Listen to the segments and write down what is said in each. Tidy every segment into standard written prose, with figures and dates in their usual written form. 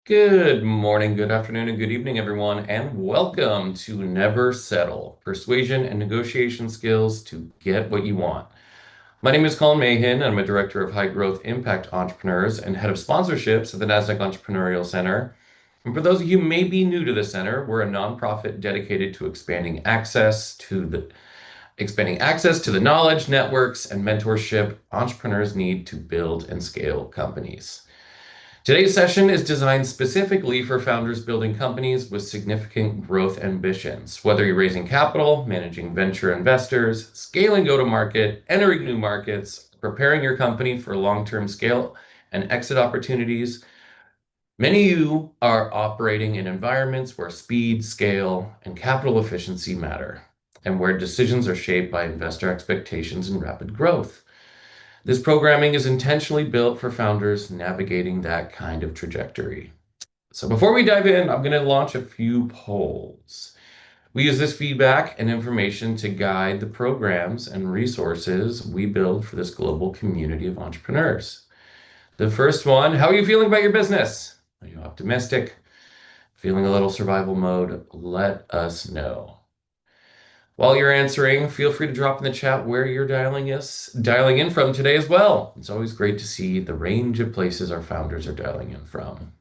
Good morning, good afternoon, and good evening, everyone, and welcome to Never Settle, Persuasion and Negotiation Skills to Get What You Want. My name is Colin Mahan. I'm a Director of High Growth Impact Entrepreneurs and Head of Sponsorships at the Nasdaq Entrepreneurial Center. And for those of you who may be new to the center, we're a nonprofit dedicated to expanding access to the knowledge, networks, and mentorship entrepreneurs need to build and scale companies. Today's session is designed specifically for founders building companies with significant growth ambitions. Whether you're raising capital, managing venture investors, scaling go-to-market, entering new markets, preparing your company for long-term scale and exit opportunities, many of you are operating in environments where speed, scale, and capital efficiency matter, and where decisions are shaped by investor expectations and rapid growth. This programming is intentionally built for founders navigating that kind of trajectory. So before we dive in, I'm going to launch a few polls. We use this feedback and information to guide the programs and resources we build for this global community of entrepreneurs. The first one, how are you feeling about your business? Are you optimistic? Feeling a little survival mode? Let us know. While you're answering, feel free to drop in the chat where you're dialing in from today as well. It's always great to see the range of places our founders are dialing in from.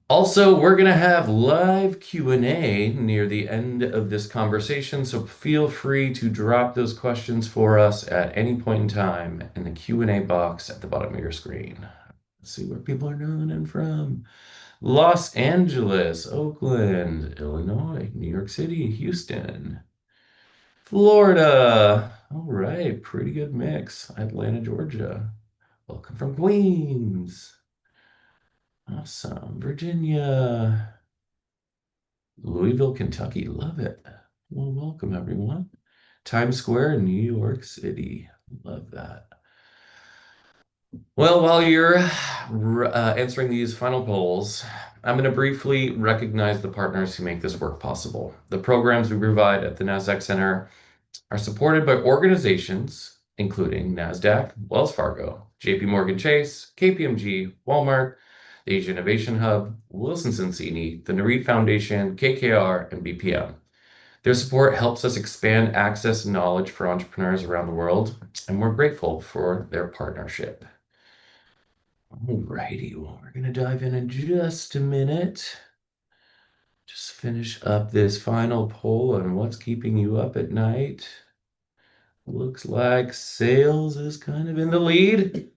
Also, we're going to have live Q&A near the end of this conversation, so feel free to drop those questions for us at any point in time in the Q&A box at the bottom of your screen. Let's see where people are dialing in from. Los Angeles, Oakland, Illinois, New York City, Houston, Florida. All right, pretty good mix. Atlanta, Georgia. Welcome from Queens. Awesome. Virginia. Louisville, Kentucky. Love it. Well, welcome everyone. Times Square, New York City. Love that. Well, while you're answering these final polls, I'm going to briefly recognize the partners who make this work possible. The programs we provide at the Nasdaq Center are supported by organizations including Nasdaq, Wells Fargo, JP Morgan Chase, KPMG, Walmart, the Asia Innovation Hub, Wilson Sonsini, the Nareed Foundation, KKR, and BPM. Their support helps us expand access and knowledge for entrepreneurs around the world, and we're grateful for their partnership. Alrighty, well, we're going to dive in just a minute. Just finish up this final poll on what's keeping you up at night. Looks like sales is kind of in the lead,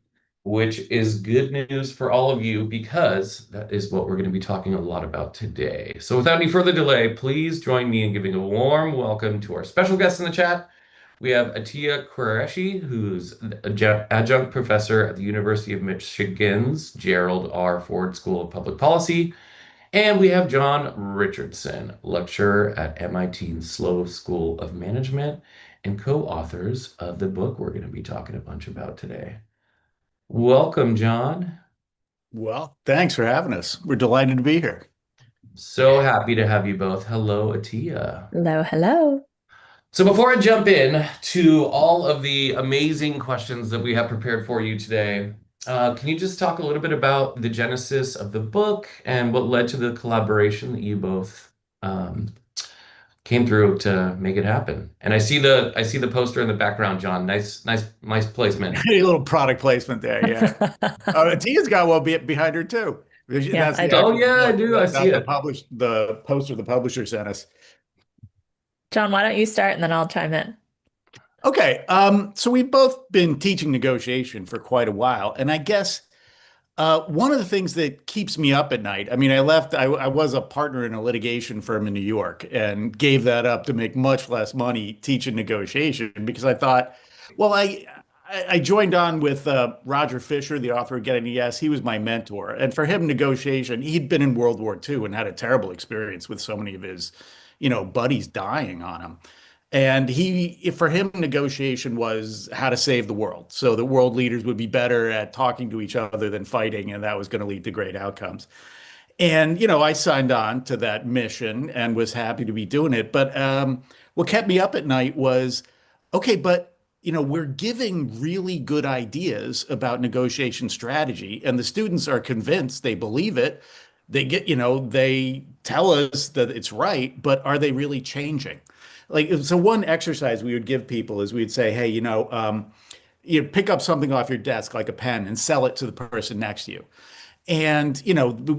which is good news for all of you because that is what we're going to be talking a lot about today. So without any further delay, please join me in giving a warm welcome to our special guests in the chat. We have Attia Qureshi, who's an adjunct professor at the University of Michigan's Gerald R. Ford School of Public Policy. And we have John Richardson, lecturer at MIT's Sloan School of Management and co-authors of the book we're going to be talking a bunch about today. Welcome, John. Well, thanks for having us. We're delighted to be here. So happy to have you both. Hello, Attia. Hello, hello. So before I jump in to all of the amazing questions that we have prepared for you today, can you just talk a little bit about the genesis of the book and what led to the collaboration that you both came through to make it happen? And I see the poster in the background, John. Nice placement. A little product placement there, yeah. Tia's got one behind her too. Yeah, That's I the do. Oh yeah, I do. I see it. The poster the publisher sent us. John, why don't you start and then I'll chime in. Okay, so we've both been teaching negotiation for quite a while, and I guess one of the things that keeps me up at night, I mean, I was a partner in a litigation firm in New York and gave that up to make much less money teaching negotiation because I thought, well, I joined on with Roger Fisher, the author of Getting a Yes. He was my mentor. And for him, negotiation, he'd been in World War II and had a terrible experience with so many of his, buddies dying on him. And for him, negotiation was how to save the world. So the world leaders would be better at talking to each other than fighting, and that was going to lead to great outcomes. And, I signed on to that mission and was happy to be doing it. But what kept me up at night was, okay, but, we're giving really good ideas about negotiation strategy, and the students are convinced, they believe it. They tell us that it's right, but are they really changing? Like, so one exercise we would give people is we'd say, hey, you pick up something off your desk like a pen and sell it to the person next to you. And,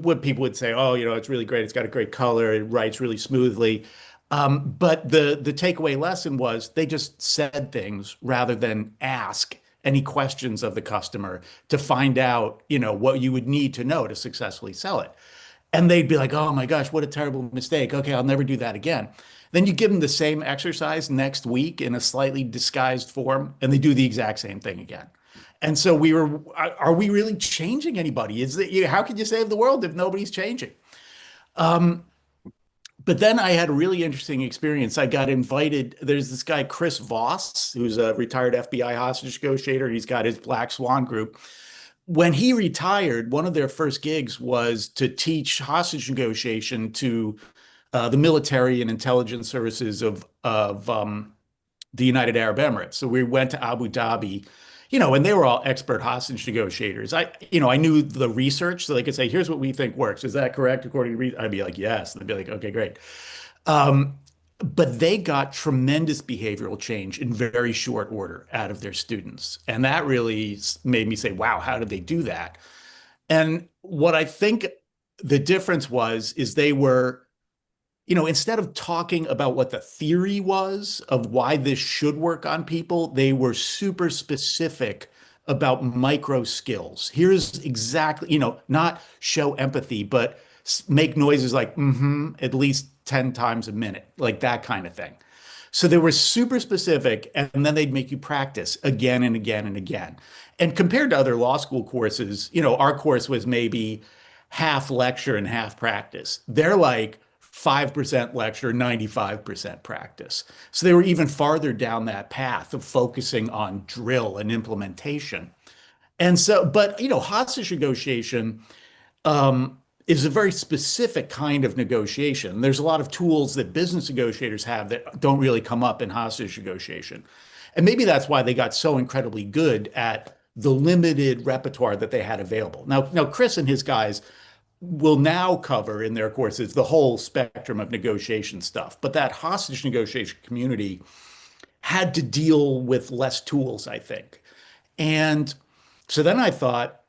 what people would say, oh, it's really great. It's got a great color. It writes really smoothly. But the takeaway lesson was they just said things rather than ask any questions of the customer to find out, what you would need to know to successfully sell it. And they'd be like, oh my gosh, what a terrible mistake. Okay, I'll never do that again. Then you give them the same exercise next week in a slightly disguised form, and they do the exact same thing again. And so are we really changing anybody? How could you save the world if nobody's changing? But then I had a really interesting experience. I got invited. There's this guy, Chris Voss, who's a retired FBI hostage negotiator. He's got his Black Swan group. When he retired, one of their first gigs was to teach hostage negotiation to the military and intelligence services of the United Arab Emirates. So we went to Abu Dhabi, and they were all expert hostage negotiators. I knew the research, so they could say, here's what we think works. Is that correct according to research? I'd be like, yes. And they'd be like, okay, great. But they got tremendous behavioral change in very short order out of their students. And that really made me say, wow, how did they do that? And what I think the difference is they were, instead of talking about what the theory was of why this should work on people, they were super specific about micro skills. Here's exactly, not show empathy, but make noises like, at least 10 times a minute, like that kind of thing. So they were super specific, and then they'd make you practice again and again and again. And compared to other law school courses, our course was maybe half lecture and half practice. They're like 5% lecture, 95% practice. So they were even farther down that path of focusing on drill and implementation. And so, but, hostage negotiation is a very specific kind of negotiation. There's a lot of tools that business negotiators have that don't really come up in hostage negotiation. And maybe that's why they got so incredibly good at the limited repertoire that they had available. Now, Chris and his guys will now cover in their courses the whole spectrum of negotiation stuff. But that hostage negotiation community had to deal with less tools, I think. And so then I thought,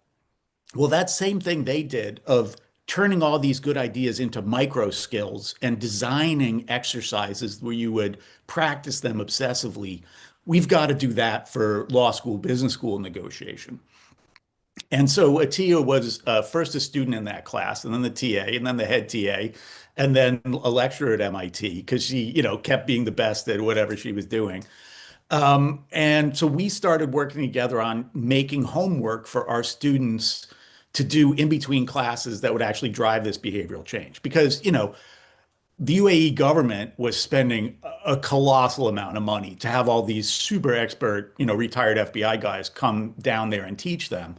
well, that same thing they did of turning all these good ideas into micro skills and designing exercises where you would practice them obsessively, we've got to do that for law school, business school negotiation. And so Attia was first a student in that class, and then the TA, and then the head TA, and then a lecturer at MIT because she, kept being the best at whatever she was doing. And so we started working together on making homework for our students to do in between classes that would actually drive this behavioral change. Because, the UAE government was spending a colossal amount of money to have all these super expert, retired FBI guys come down there and teach them.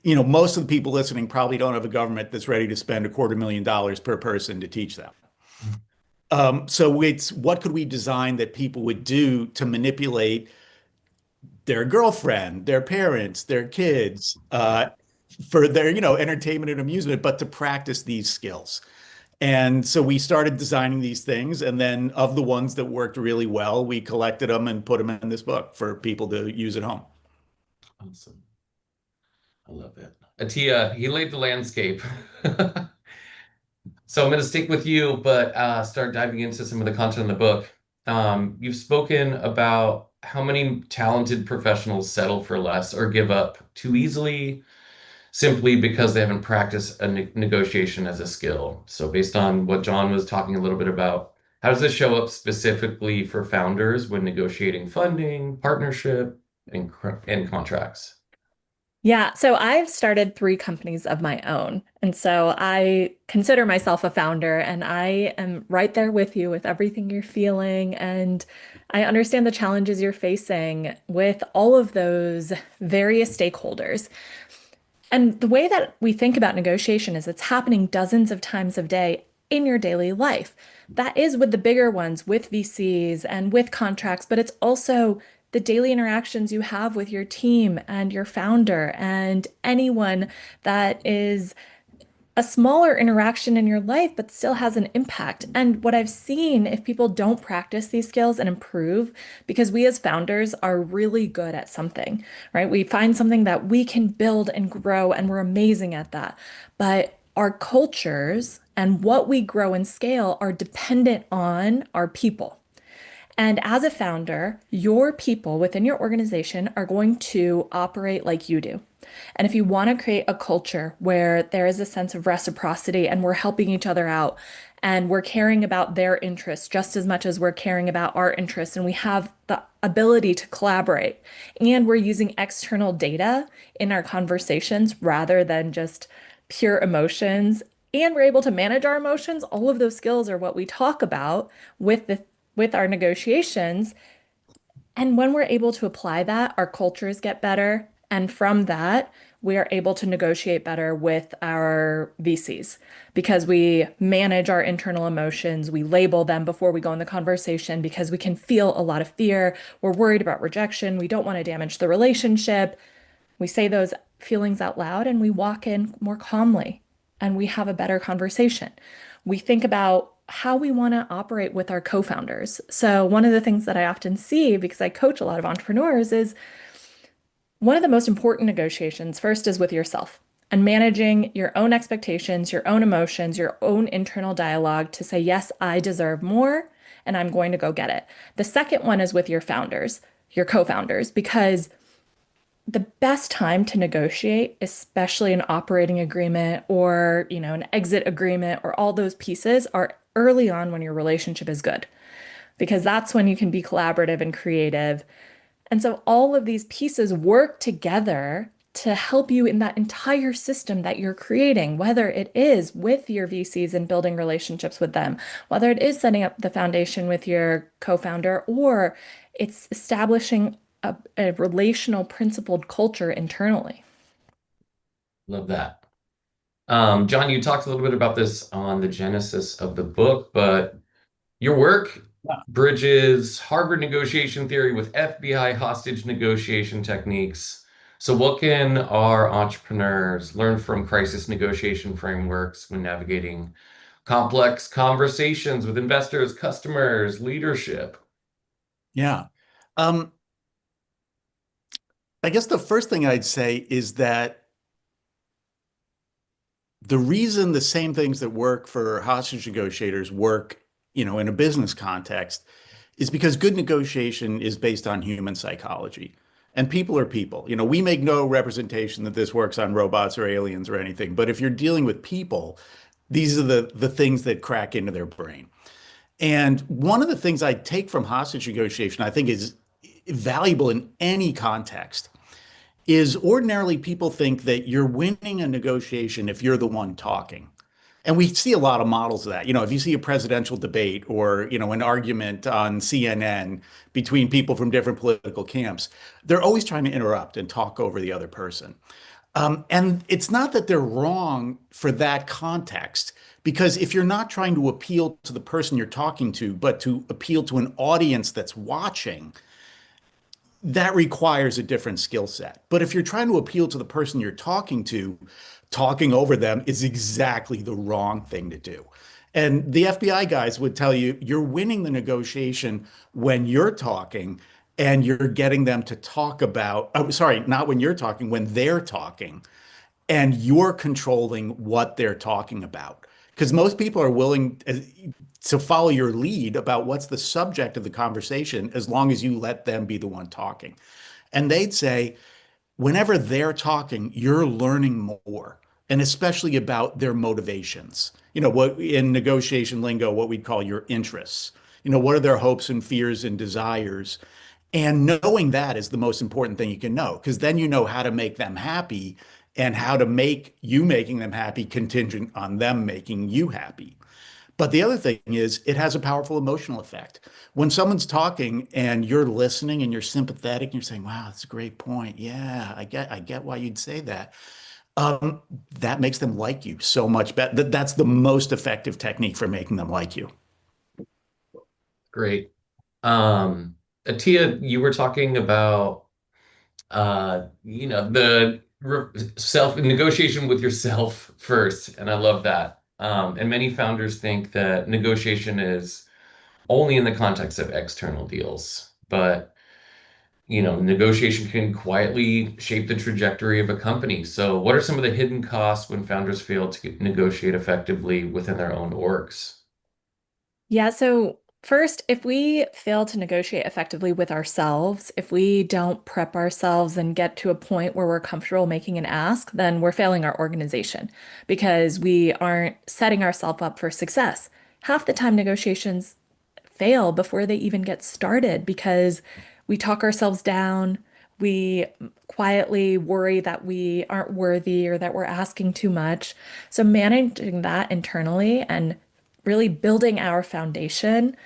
Most of the people listening probably don't have a government that's ready to spend $250,000 per person to teach them. So it's what could we design that people would do to manipulate their girlfriend, their parents, their kids, for their, entertainment and amusement, but to practice these skills. And so we started designing these things, and then of the ones that worked really well, we collected them and put them in this book for people to use at home. Awesome. I love it. Attia, he laid the landscape. So I'm going to stick with you, but start diving into some of the content in the book. You've spoken about how many talented professionals settle for less or give up too easily simply because they haven't practiced a negotiation as a skill. So based on what John was talking a little bit about, how does this show up specifically for founders when negotiating funding, partnership, and contracts? Yeah, so I've started 3 companies of my own. And so I consider myself a founder, and I am right there with you with everything you're feeling. And I understand the challenges you're facing with all of those various stakeholders. And the way that we think about negotiation is it's happening dozens of times a day in your daily life. That is with the bigger ones, with VCs and with contracts, but it's also the the daily interactions you have with your team and your founder and anyone that is a smaller interaction in your life, but still has an impact. And what I've seen, if people don't practice these skills and improve, because we as founders are really good at something, right? We find something that we can build and grow, and we're amazing at that. But our cultures and what we grow and scale are dependent on our people. And as a founder, your people within your organization are going to operate like you do. And if you want to create a culture where there is a sense of reciprocity and we're helping each other out and we're caring about their interests just as much as we're caring about our interests, and we have the ability to collaborate, and we're using external data in our conversations rather than just pure emotions, and we're able to manage our emotions, all of those skills are what we talk about with our negotiations. And when we're able to apply that, our cultures get better. And from that, we are able to negotiate better with our VCs because we manage our internal emotions. We label them before we go in the conversation because we can feel a lot of fear. We're worried about rejection. We don't want to damage the relationship. We say those feelings out loud and we walk in more calmly and we have a better conversation. We think about how we want to operate with our co-founders. So, one of the things that I often see because I coach a lot of entrepreneurs is one of the most important negotiations first is with yourself and managing your own expectations, your own emotions, your own internal dialogue to say, yes, I deserve more and I'm going to go get it. The second one is with your founders, your co-founders, because the best time to negotiate, especially an operating agreement or, an exit agreement or all those pieces are early on when your relationship is good, because that's when you can be collaborative and creative. And so all of these pieces work together to help you in that entire system that you're creating, whether it is with your VCs and building relationships with them, whether it is setting up the foundation with your co-founder, or it's establishing a relational principled culture internally. Love that. John, you talked a little bit about this on the genesis of the book, but your work bridges Harvard negotiation theory with FBI hostage negotiation techniques. So, what can our entrepreneurs learn from crisis negotiation frameworks when navigating complex conversations with investors, customers, leadership? Yeah. Um, I guess the first thing I'd say is that the reason the same things that work for hostage negotiators work, in a business context is because good negotiation is based on human psychology. And people are people. We make no representation that this works on robots or aliens or anything. But if you're dealing with people, these are the things that crack into their brain. And one of the things I take from hostage negotiation, I think is valuable in any context, is ordinarily people think that you're winning a negotiation if you're the one talking. And we see a lot of models of that. If you see a presidential debate or, an argument on CNN between people from different political camps, they're always trying to interrupt and talk over the other person. And it's not that they're wrong for that context, because if you're not trying to appeal to the person you're talking to, but to appeal to an audience that's watching, that requires a different skill set. But if you're trying to appeal to the person you're talking to, talking over them is exactly the wrong thing to do. And the FBI guys would tell you, you're winning the negotiation when you're talking and you're getting them to talk about, oh, sorry, not when you're talking, when they're talking, and you're controlling what they're talking about. Because most people are willing to follow your lead about what's the subject of the conversation as long as you let them be the one talking. And they'd say, whenever they're talking, you're learning more, and especially about their motivations. What in negotiation lingo, what we'd call your interests. What are their hopes and fears and desires? And knowing that is the most important thing you can know, because then you know how to make them happy and how to make you making them happy contingent on them making you happy. But the other thing is, it has a powerful emotional effect. When someone's talking and you're listening and you're sympathetic and you're saying, wow, that's a great point. Yeah, I get why you'd say that. That makes them like you so much better. That's the most effective technique for making them like you. Great. Um, Atia, you were talking about the self negotiation with yourself first, and I love that. And many founders think that negotiation is only in the context of external deals, but negotiation can quietly shape the trajectory of a company. So, what are some of the hidden costs when founders fail to negotiate effectively within their own orgs? Yeah, so first, if we fail to negotiate effectively with ourselves, if we don't prep ourselves and get to a point where we're comfortable making an ask, then we're failing our organization because we aren't setting ourselves up for success. Half the time, negotiations fail before they even get started because we talk ourselves down. We quietly worry that we aren't worthy or that we're asking too much. So, managing that internally and really building our foundation,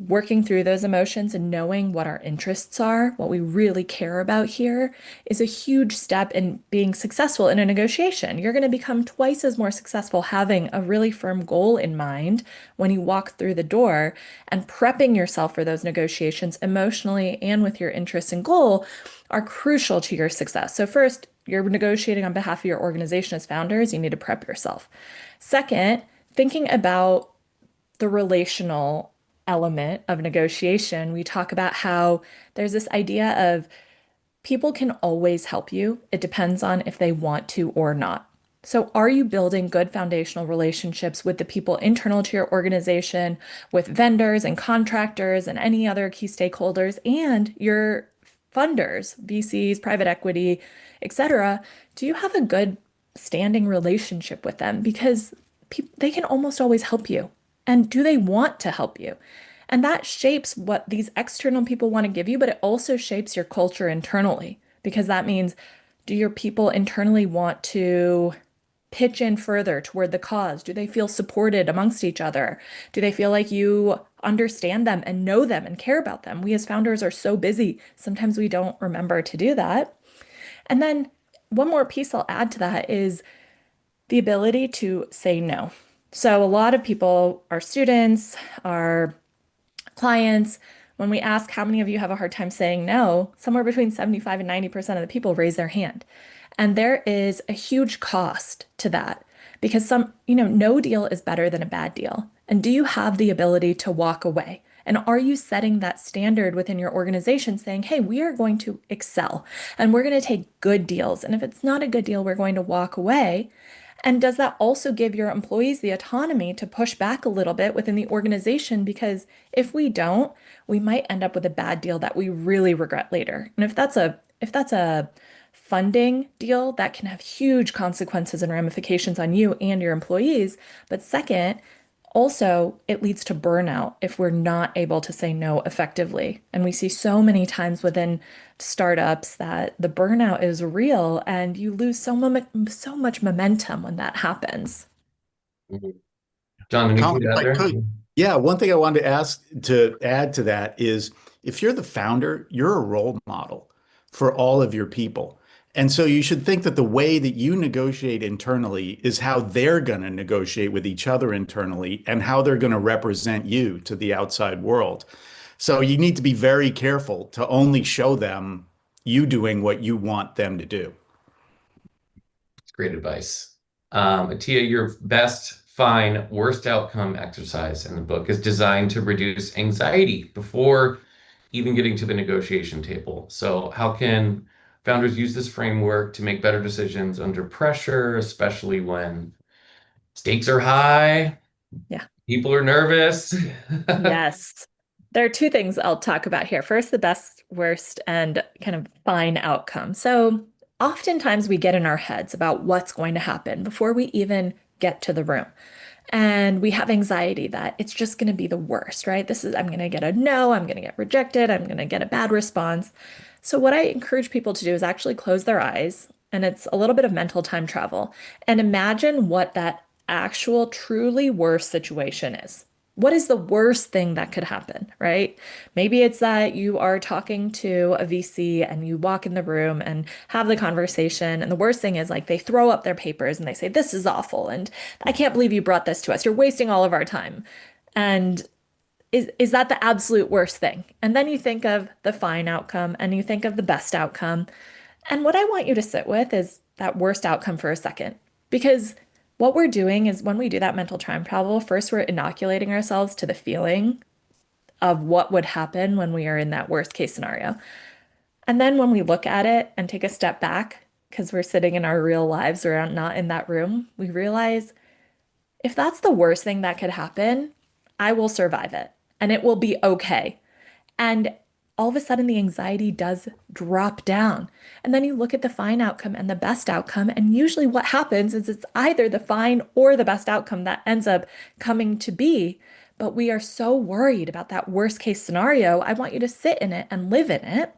working through those emotions and knowing what our interests are, what we really care about here, is a huge step in being successful in a negotiation. You're going to become twice as more successful having a really firm goal in mind when you walk through the door, and prepping yourself for those negotiations emotionally and with your interests and goal are crucial to your success. So first, you're negotiating on behalf of your organization as founders, you need to prep yourself. Second, thinking about the relational element of negotiation, we talk about how there's this idea of people can always help you. It depends on if they want to or not. So, are you building good foundational relationships with the people internal to your organization, with vendors and contractors and any other key stakeholders, and your funders, VCs, private equity, etc.? Do you have a good standing relationship with them? Because they can almost always help you. And do they want to help you? And that shapes what these external people want to give you, but it also shapes your culture internally, because that means, do your people internally want to pitch in further toward the cause? Do they feel supported amongst each other? Do they feel like you understand them and know them and care about them? We as founders are so busy, sometimes we don't remember to do that. And then one more piece I'll add to that is the ability to say no. So a lot of people, our students, our clients, when we ask how many of you have a hard time saying no, somewhere between 75 and 90% of the people raise their hand. And there is a huge cost to that because no deal is better than a bad deal. And do you have the ability to walk away? And are you setting that standard within your organization saying, hey, we are going to excel and we're going to take good deals. And if it's not a good deal, we're going to walk away. And does that also give your employees the autonomy to push back a little bit within the organization? Because if we don't, we might end up with a bad deal that we really regret later. And if that's a funding deal, that can have huge consequences and ramifications on you and your employees. But second, also, it leads to burnout if we're not able to say no effectively. And we see so many times within startups that the burnout is real and you lose so much momentum when that happens. Mhm. John, Colin, anything to if add I there? could, yeah, one thing I wanted to ask to add to that is if you're the founder, you're a role model for all of your people. And so you should think that the way that you negotiate internally is how they're going to negotiate with each other internally and how they're going to represent you to the outside world. So you need to be very careful to only show them you doing what you want them to do. Great advice. Atia, your best, fine, worst outcome exercise in the book is designed to reduce anxiety before even getting to the negotiation table. So, how can founders use this framework to make better decisions under pressure, especially when stakes are high, Yeah. people are nervous? Yes. There are two things I'll talk about here. First, the best, worst, and kind of fine outcome. So, oftentimes we get in our heads about what's going to happen before we even get to the room. And we have anxiety that it's just going to be the worst, right? I'm going to get a no, I'm going to get rejected, I'm going to get a bad response. So, what I encourage people to do is actually close their eyes, and it's a little bit of mental time travel, and imagine what that actual truly worst situation is. What is the worst thing that could happen, right? Maybe it's that you are talking to a VC and you walk in the room and have the conversation. And the worst thing is like they throw up their papers and they say, this is awful. And I can't believe you brought this to us. You're wasting all of our time. And is that the absolute worst thing? And then you think of the fine outcome and you think of the best outcome. And what I want you to sit with is that worst outcome for a second. Because what we're doing is when we do that mental time travel, first we're inoculating ourselves to the feeling of what would happen when we are in that worst case scenario. And then when we look at it and take a step back, because we're sitting in our real lives, we're not in that room, we realize if that's the worst thing that could happen, I will survive it and it will be okay. And all of a sudden, the anxiety does drop down. And then you look at the fine outcome and the best outcome. And usually, what happens is it's either the fine or the best outcome that ends up coming to be. But we are so worried about that worst case scenario. I want you to sit in it and live in it.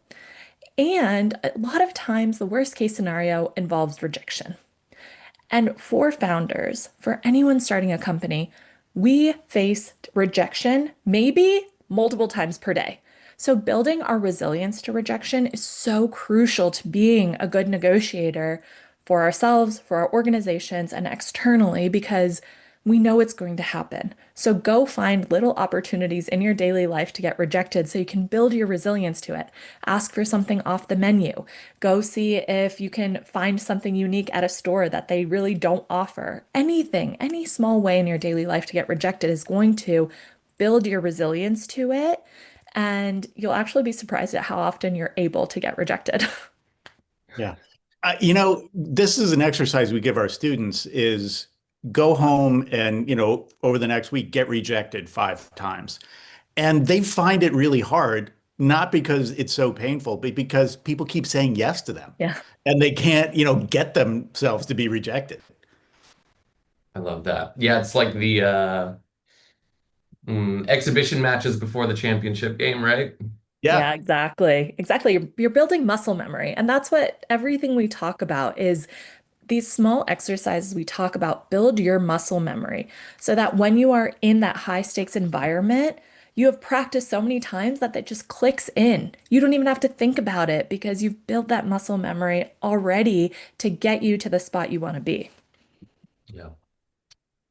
And a lot of times, the worst case scenario involves rejection. And for founders, for anyone starting a company, we face rejection maybe multiple times per day. So building our resilience to rejection is so crucial to being a good negotiator for ourselves, for our organizations, and externally because we know it's going to happen. So go find little opportunities in your daily life to get rejected so you can build your resilience to it. Ask for something off the menu. Go see if you can find something unique at a store that they really don't offer. Anything, any small way in your daily life to get rejected is going to build your resilience to it. And you'll actually be surprised at how often you're able to get rejected. Yeah. This is an exercise we give our students is go home and, over the next week, get rejected 5 times. And they find it really hard, not because it's so painful, but because people keep saying yes to them Yeah. and they can't, get themselves to be rejected. I love that. Yeah, it's like the exhibition matches before the championship game, right? Yeah. Yeah, exactly. Exactly. You're building muscle memory. And that's what everything we talk about is these small exercises we talk about build your muscle memory so that when you are in that high stakes environment, you have practiced so many times that that just clicks in. You don't even have to think about it because you've built that muscle memory already to get you to the spot you want to be. Yeah.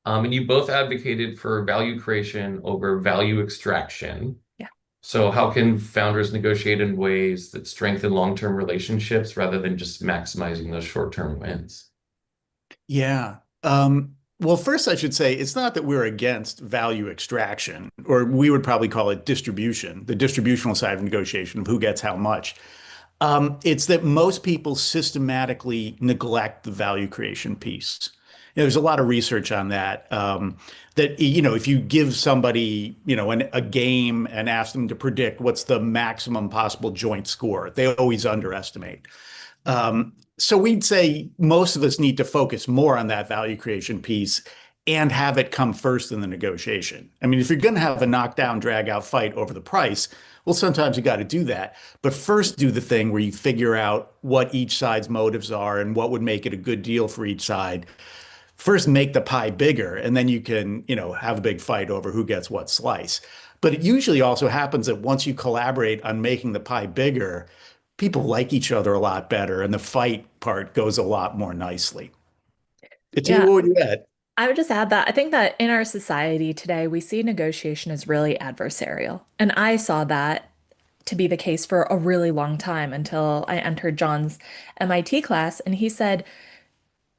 And you both advocated for value creation over value extraction. Yeah. So how can founders negotiate in ways that strengthen long-term relationships rather than just maximizing those short-term wins? Yeah. Well, first, I should say it's not that we're against value extraction, or we would probably call it distribution, the distributional side of negotiation of who gets how much. It's that most people systematically neglect the value creation piece. There's a lot of research on that. That if you give somebody a game and ask them to predict what's the maximum possible joint score, they always underestimate. So we'd say most of us need to focus more on that value creation piece and have it come first in the negotiation. I mean, if you're going to have a knockdown, drag out fight over the price, well, sometimes you got to do that. But first, do the thing where you figure out what each side's motives are and what would make it a good deal for each side. First, make the pie bigger, and then you can, have a big fight over who gets what slice. But it usually also happens that once you collaborate on making the pie bigger, people like each other a lot better, and the fight part goes a lot more nicely. Attia, Yeah, what would you add? I would just add that I think that in our society today, we see negotiation as really adversarial. And I saw that to be the case for a really long time until I entered John's MIT class. And he said,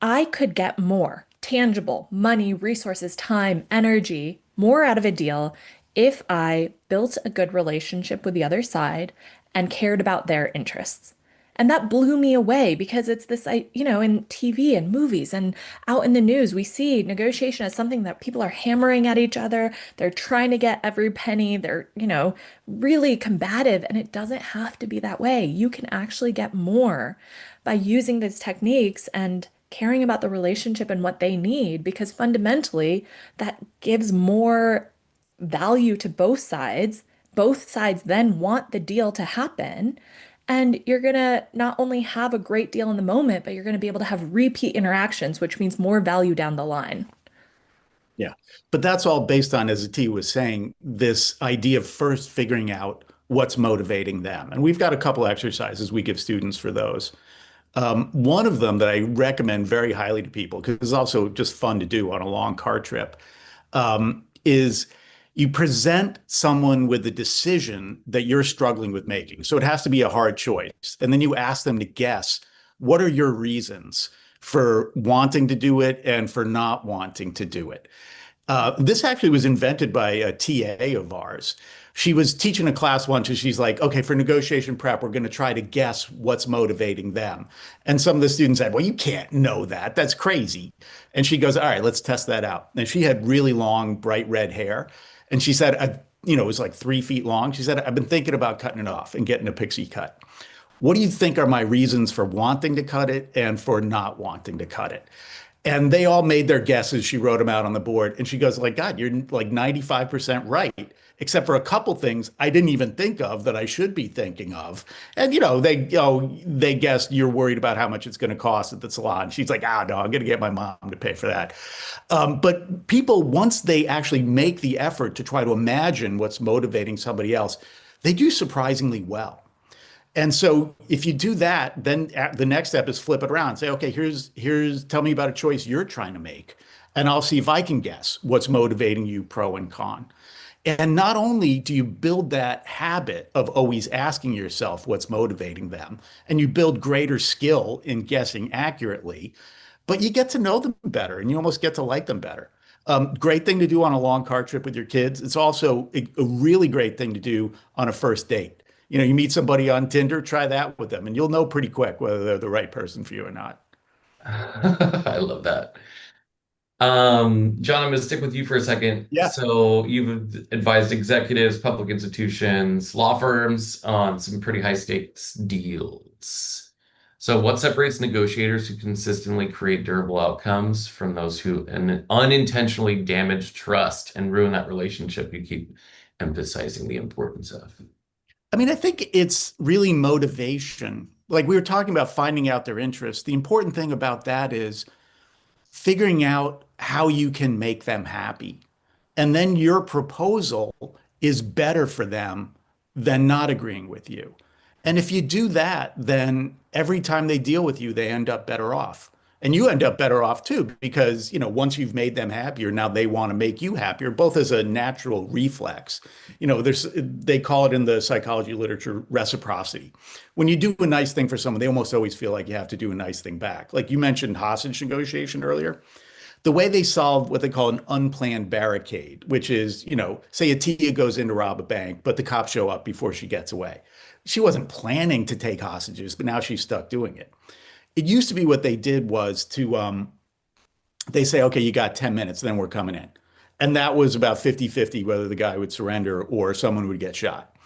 I could get more tangible money, resources, time, energy, more out of a deal if I built a good relationship with the other side and cared about their interests. And that blew me away because it's this, in TV and movies and out in the news, we see negotiation as something that people are hammering at each other. They're trying to get every penny. They're, really combative. And it doesn't have to be that way. You can actually get more by using these techniques and caring about the relationship and what they need, because fundamentally that gives more value to both sides. Both sides then want the deal to happen. And you're going to not only have a great deal in the moment, but you're going to be able to have repeat interactions, which means more value down the line. Yeah. But that's all based on, as Attia was saying, this idea of first figuring out what's motivating them. And we've got a couple exercises we give students for those. One of them that I recommend very highly to people, because it's also just fun to do on a long car trip, is You present someone with a decision that you're struggling with making. So it has to be a hard choice. And then you ask them to guess, what are your reasons for wanting to do it and for not wanting to do it? This actually was invented by a TA of ours. She was teaching a class once, and she's like, okay, for negotiation prep, we're going to try to guess what's motivating them. And some of the students said, well, you can't know that. That's crazy. And she goes, all right, let's test that out. And she had really long, bright red hair. And she said, it was like 3 feet long. She said, I've been thinking about cutting it off and getting a pixie cut. What do you think are my reasons for wanting to cut it and for not wanting to cut it? And they all made their guesses. She wrote them out on the board. And she goes, like, God, you're like 95% right, except for a couple things I didn't even think of that I should be thinking of. And, they guessed you're worried about how much it's going to cost at the salon. She's like, no, I'm going to get my mom to pay for that. But people, once they actually make the effort to try to imagine what's motivating somebody else, they do surprisingly well. And so if you do that, then the next step is flip it around and say, okay, tell me about a choice you're trying to make. And I'll see if I can guess what's motivating you, pro and con. And not only do you build that habit of always asking yourself what's motivating them, and you build greater skill in guessing accurately, but you get to know them better and you almost get to like them better. Great thing to do on a long car trip with your kids. It's also a really great thing to do on a first date. You meet somebody on Tinder, try that with them, and you'll know pretty quick whether they're the right person for you or not. I love that. John, I'm going to stick with you for a second. Yeah. So you've advised executives, public institutions, law firms on some pretty high stakes deals. So what separates negotiators who consistently create durable outcomes from those who unintentionally damage trust and ruin that relationship you keep emphasizing the importance of? I mean, I think it's really motivation. Like we were talking about finding out their interests. The important thing about that is figuring out how you can make them happy. And then your proposal is better for them than not agreeing with you. And if you do that, then every time they deal with you, they end up better off. And you end up better off too, because, once you've made them happier, now they want to make you happier, both as a natural reflex. They call it in the psychology literature reciprocity. When you do a nice thing for someone, they almost always feel like you have to do a nice thing back. Like you mentioned hostage negotiation earlier. The way they solve what they call an unplanned barricade, which is, say Attia goes in to rob a bank, but the cops show up before she gets away. She wasn't planning to take hostages, but now she's stuck doing it. It used to be what they did was they say, okay, you got 10 minutes, then we're coming in. And that was about 50-50 whether the guy would surrender or someone would get shot.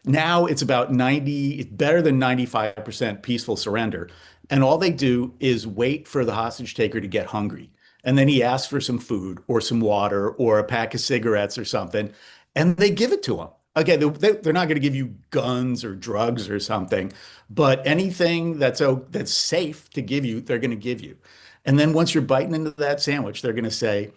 Now it's about it's better than 95% peaceful surrender. And all they do is wait for the hostage taker to get hungry. And then he asks for some food or some water or a pack of cigarettes or something, and they give it to him. Okay, they're not going to give you guns or drugs or something, but anything that's safe to give you, they're going to give you. And then once you're biting into that sandwich, they're going to say,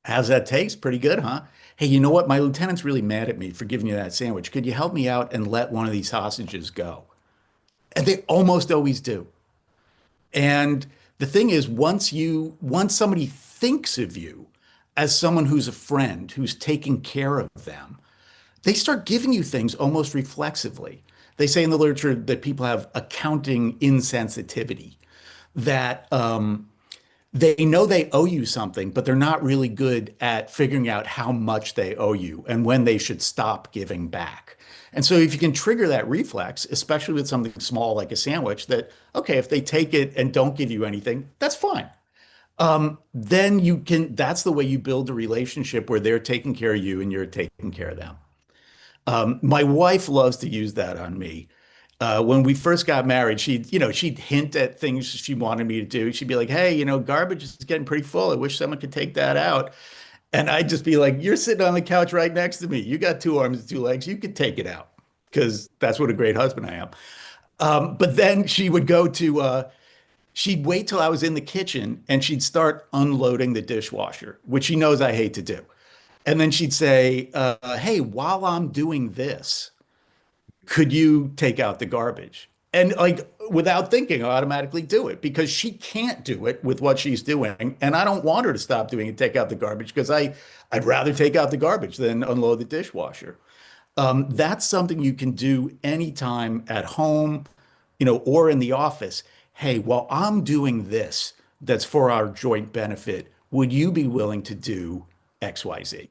how's that taste? Pretty good, huh? Hey, you know what? My lieutenant's really mad at me for giving you that sandwich. Could you help me out and let one of these hostages go? And they almost always do. And the thing is, once somebody thinks of you as someone who's a friend, who's taking care of them, they start giving you things almost reflexively. They say in the literature that people have accounting insensitivity, that they know they owe you something, but they're not really good at figuring out how much they owe you and when they should stop giving back. And so if you can trigger that reflex, especially with something small like a sandwich, that, okay, if they take it and don't give you anything, that's fine. Then that's the way you build a relationship where they're taking care of you and you're taking care of them. My wife loves to use that on me. When we first got married, she'd hint at things she wanted me to do. She'd be like, "Hey, garbage is getting pretty full. I wish someone could take that out." And I'd just be like, "You're sitting on the couch right next to me. You got 2 arms and 2 legs. You could take it out," because that's what a great husband I am. But then she'd wait till I was in the kitchen and she'd start unloading the dishwasher, which she knows I hate to do. And then she'd say, "Hey, while I'm doing this, could you take out the garbage?" and like without thinking, I automatically do it because she can't do it with what she's doing. And I don't want her to stop doing it, take out the garbage because I'd rather take out the garbage than unload the dishwasher. That's something you can do anytime at home, or in the office. Hey, while I'm doing this, that's for our joint benefit, would you be willing to do XYZ?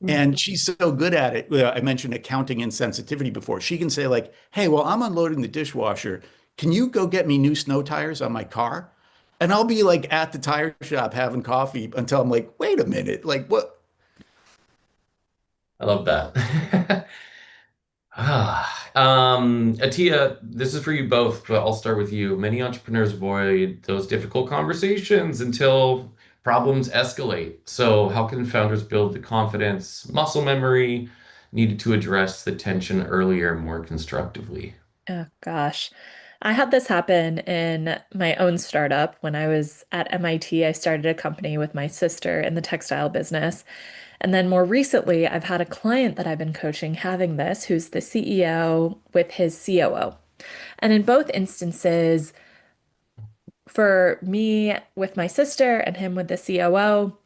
And she's so good at it. I mentioned accounting insensitivity before. She can say like, "Hey, well, I'm unloading the dishwasher. Can you go get me new snow tires on my car?" And I'll be like at the tire shop having coffee until I'm like, "Wait a minute, like what?" I love that. Attia, this is for you both, but I'll start with you. Many entrepreneurs avoid those difficult conversations until problems escalate. So, how can founders build the confidence, muscle memory needed to address the tension earlier more constructively? Oh gosh. I had this happen in my own startup when I was at MIT. I started a company with my sister in the textile business. And then more recently, I've had a client that I've been coaching having this, who's the CEO with his COO. And in both instances, for me with my sister and him with the COO,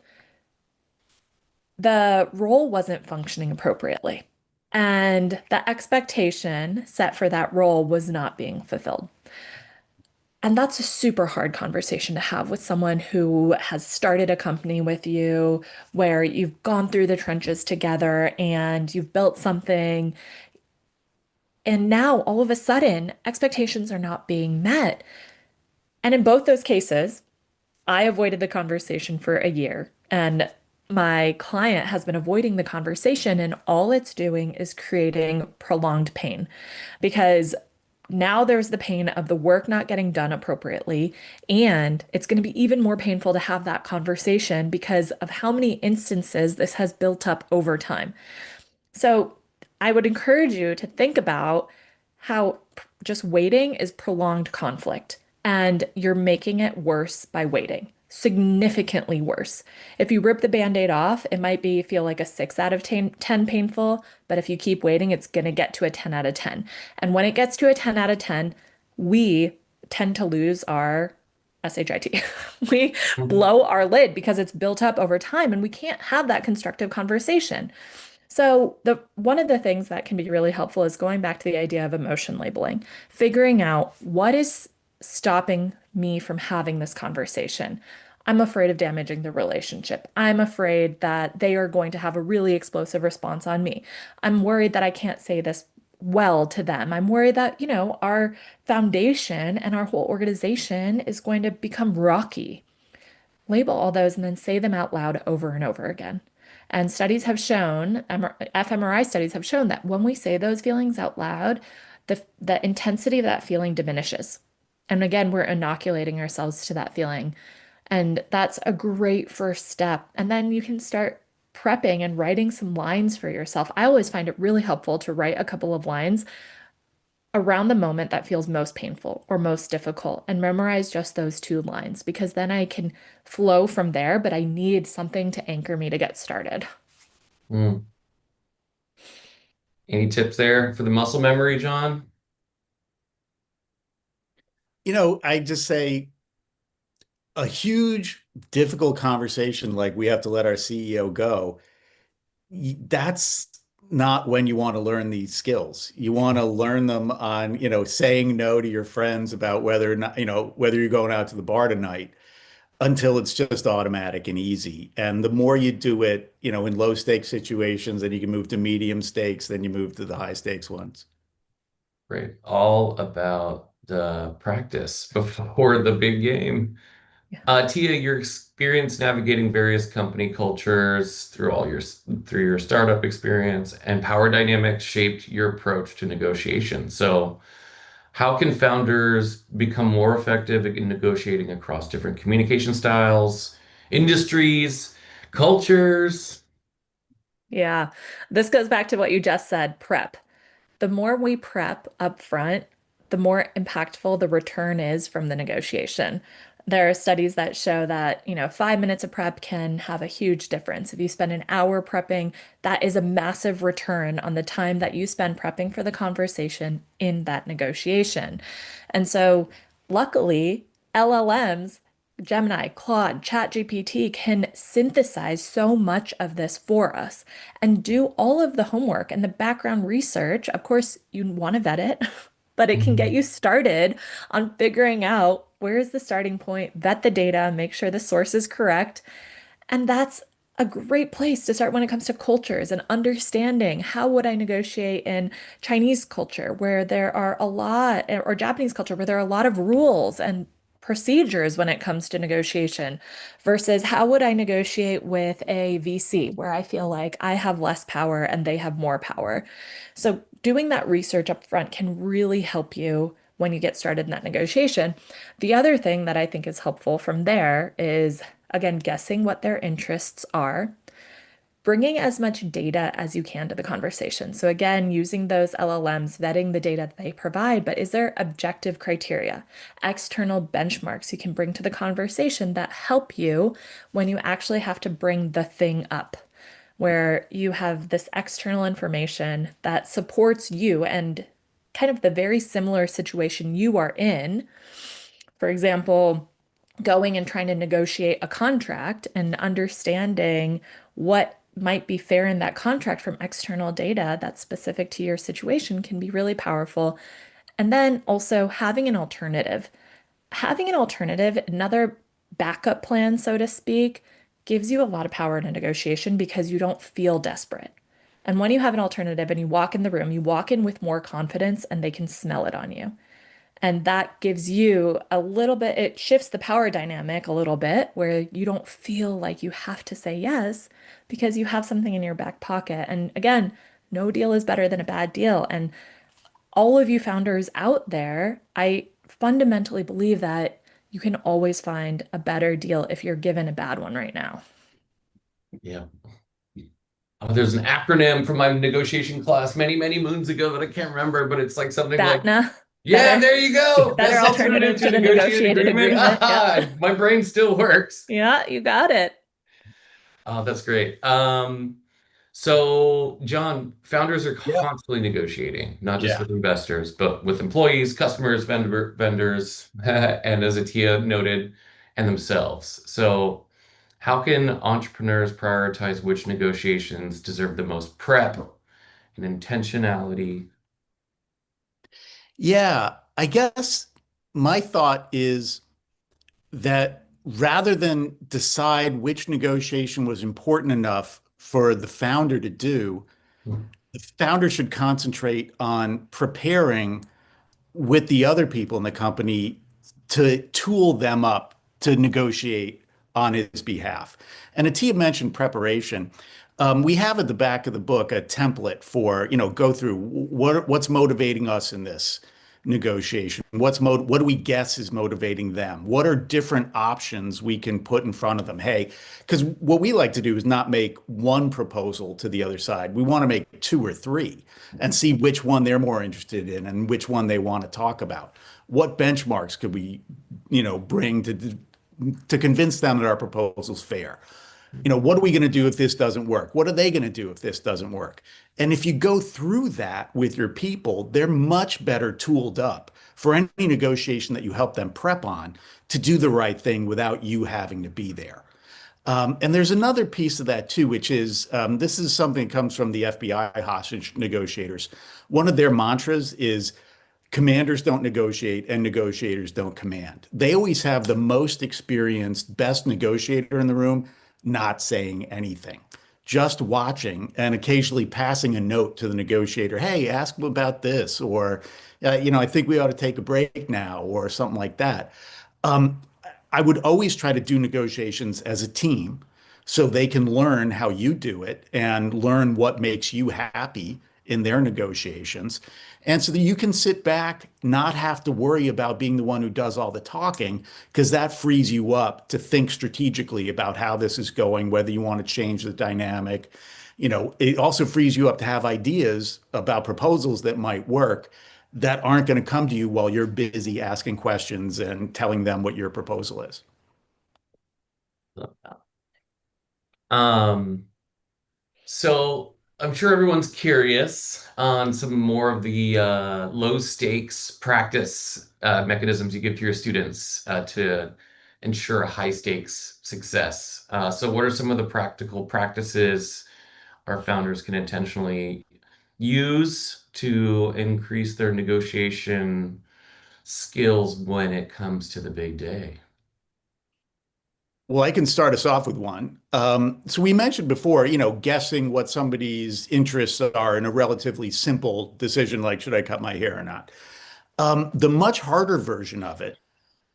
the role wasn't functioning appropriately. And the expectation set for that role was not being fulfilled. And that's a super hard conversation to have with someone who has started a company with you, where you've gone through the trenches together and you've built something. And now all of a sudden, expectations are not being met. And in both those cases, I avoided the conversation for a year. And my client has been avoiding the conversation, and all it's doing is creating prolonged pain because now there's the pain of the work not getting done appropriately. And it's going to be even more painful to have that conversation because of how many instances this has built up over time. So I would encourage you to think about how just waiting is prolonged conflict and you're making it worse by waiting. Significantly worse. If you rip the band-aid off, it might be feel like a 6 out of 10 painful, but if you keep waiting, it's going to get to a 10 out of 10. And when it gets to a 10 out of 10, we tend to lose our SHIT. We Mhm. blow our lid because it's built up over time and we can't have that constructive conversation. So the one of the things that can be really helpful is going back to the idea of emotion labeling, figuring out what is stopping me from having this conversation. I'm afraid of damaging the relationship. I'm afraid that they are going to have a really explosive response on me. I'm worried that I can't say this well to them. I'm worried that, our foundation and our whole organization is going to become rocky. Label all those and then say them out loud over and over again. And studies have shown, fMRI studies have shown that when we say those feelings out loud, the intensity of that feeling diminishes. And again, we're inoculating ourselves to that feeling. And that's a great first step. And then you can start prepping and writing some lines for yourself. I always find it really helpful to write a couple of lines around the moment that feels most painful or most difficult and memorize just those two lines because then I can flow from there, but I need something to anchor me to get started. Mm. Any tips there for the muscle memory, John? I just say a huge, difficult conversation like we have to let our CEO go. That's not when you want to learn these skills. You want to learn them on, saying no to your friends about whether or not, whether you're going out to the bar tonight until it's just automatic and easy. And the more you do it, in low stakes situations, then you can move to medium stakes, then you move to the high stakes ones. Right. All about the practice before the big game. Yeah. Tia, your experience navigating various company cultures through your startup experience and power dynamics shaped your approach to negotiation. So, how can founders become more effective in negotiating across different communication styles, industries, cultures? Yeah. This goes back to what you just said, prep. The more we prep up front, the more impactful the return is from the negotiation. There are studies that show that, 5 minutes of prep can have a huge difference. If you spend an hour prepping, that is a massive return on the time that you spend prepping for the conversation in that negotiation. And so, luckily, LLMs, Gemini, Claude, ChatGPT can synthesize so much of this for us and do all of the homework and the background research. Of course, you want to vet it, but it can get you started on figuring out where is the starting point, vet the data, make sure the source is correct. And that's a great place to start when it comes to cultures and understanding how would I negotiate in Chinese culture where there are a lot, or Japanese culture where there are a lot of rules and procedures when it comes to negotiation versus how would I negotiate with a VC where I feel like I have less power and they have more power. So doing that research up front can really help you when you get started in that negotiation. The other thing that I think is helpful from there is, again, guessing what their interests are, bringing as much data as you can to the conversation. So, again, using those LLMs, vetting the data that they provide, but is there objective criteria, external benchmarks you can bring to the conversation that help you when you actually have to bring the thing up? Where you have this external information that supports you and kind of the very similar situation you are in. For example, going and trying to negotiate a contract and understanding what might be fair in that contract from external data that's specific to your situation can be really powerful. And then also having an alternative. Having an alternative, another backup plan, so to speak, gives you a lot of power in a negotiation because you don't feel desperate. And when you have an alternative and you walk in the room, you walk in with more confidence and they can smell it on you. And that gives you a little bit, it shifts the power dynamic a little bit where you don't feel like you have to say yes because you have something in your back pocket. And again, no deal is better than a bad deal. And all of you founders out there, I fundamentally believe that you can always find a better deal if you're given a bad one right now. Yeah. There's an acronym from my negotiation class many, many moons ago that I can't remember, but it's like something like, BATNA, yeah, there you go. better Best alternative to the negotiated negotiated agreement. agreement. Ah, Yeah. my brain still works. Yeah, you got it. Oh, that's great. So John, founders are Yeah. constantly negotiating, not just Yeah. with investors, but with employees, customers, vendors, and as Attia noted, and themselves. So how can entrepreneurs prioritize which negotiations deserve the most prep and intentionality? Yeah. I guess my thought is that rather than decide which negotiation was important enough for the founder to do, the founder should concentrate on preparing with the other people in the company to tool them up to negotiate on his behalf. And Atia mentioned preparation. We have at the back of the book a template for, go through what's motivating us in this negotiation. What do we guess is motivating them? What are different options we can put in front of them? Hey, because what we like to do is not make one proposal to the other side. We want to make two or three and see which one they're more interested in and which one they want to talk about. What benchmarks could we, bring to convince them that our proposal's fair? What are we going to do if this doesn't work? What are they going to do if this doesn't work? And if you go through that with your people, they're much better tooled up for any negotiation that you help them prep on to do the right thing without you having to be there. And there's another piece of that too, which is this is something that comes from the FBI hostage negotiators. One of their mantras is commanders don't negotiate and negotiators don't command. They always have the most experienced, best negotiator in the room not saying anything, just watching and occasionally passing a note to the negotiator. Hey, ask them about this, or, I think we ought to take a break now, or something like that. Um, I would always try to do negotiations as a team so they can learn how you do it and learn what makes you happy in their negotiations. And so that you can sit back, not have to worry about being the one who does all the talking, because that frees you up to think strategically about how this is going, whether you want to change the dynamic. It also frees you up to have ideas about proposals that might work. that aren't going to come to you while you're busy asking questions and telling them what your proposal is. Um, so I'm sure everyone's curious on some more of the low stakes practice mechanisms you give to your students to ensure a high stakes success. So what are some of the practical practices our founders can intentionally use to increase their negotiation skills when it comes to the big day? Well, I can start us off with one. So we mentioned before, guessing what somebody's interests are in a relatively simple decision like should I cut my hair or not. The much harder version of it